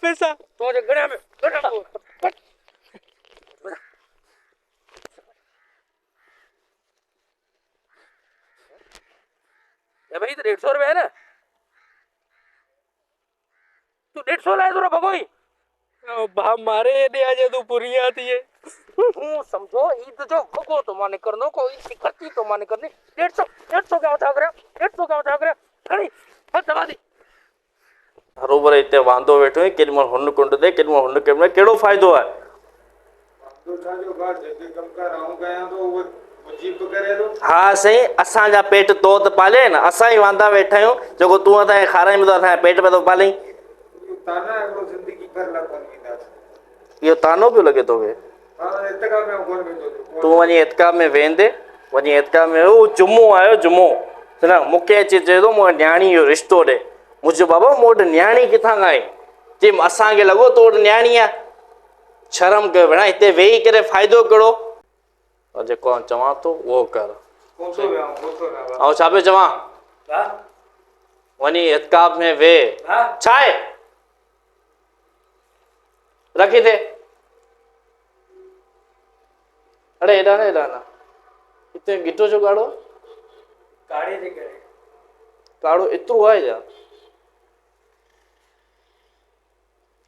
पैसा तो जे गणा में गणा ए भाई तो 150 रुपया है ना तू 150 लाए तो भगोई भा मारे ने आज तू पूरी आती है हूं समझो ईद जो भगो तो माने करनो कोई सिकरती तो माने करनी 150 क्या उठा करे 150 क्या उठा करे खड़ी हल दबा दी बरोबर इते वांदो वेठो है केमल हुन कुंड दे केमल हुन केमल केड़ो फायदो है वांदो था जो बात जेके कम कर आऊं गया तो वो मुजीब करे तो हाँ सही असा जा पेट तो त पाले न असा ही वांदा वेठा आहियूं जेको तू अता खाराई में तो असा पेट पे तो पाले ताना एगो जिंदगी भर ला कोन वींदा यो तानो पियो लगे तोखे हां इतका में कोन वेंदो तू वनी इतकाब में वेंदे वनी इतकाब में वो जुमो आयो जुमो सुना मुके अची चए तो मो न्याणी यो रिश्तो दे मुझे बाबा मोट न्याणी किथां आई जे असा के लगो तो न्याणी आ शर्म के बना इते वेही करे फायदो करो और जे को चवा तो वो कर कोसो वे आओ छा पे चवा हां वनी इतकाब में वे हां छाए रखी दे अरे एडा ना इते गिटो जो गाड़ो गाड़ी जे करे गाड़ो इतरो है जा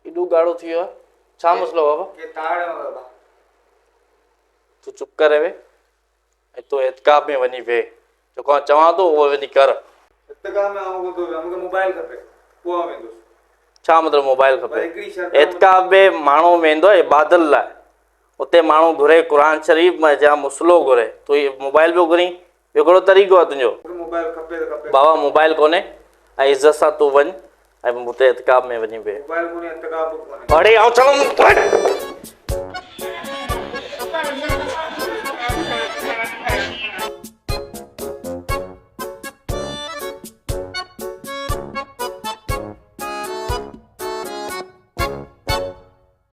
इडू गाड़ो थियो छा मसलो बाबा के ताड़ में बाबा तू चुप करे वे तो इतकाब में वनी वे जो को चवा तो वो वनी कर इतका में आऊं तो हमके मोबाइल खपे वो वेंदो छा मतलब मोबाइल खपे हिकड़ी शर्त इतकाब में माण्हू वेंदो इबादत लाइ उते माण्हू घुरे क़ुरान शरीफ़ में जा मुसलो घुरे तू ये मोबाइल पियो घुरी हिकिड़ो तरीक़ो आहे तुंहिंजो मोबाइल खपे तो खपे बाबा मोबाइल कोन्हे ऐं इज़त सां तूं वञ ऐं हुते इतकाब में वञी वे मोबाइल कोने इतका कोने अड़े आउं चवंदुमि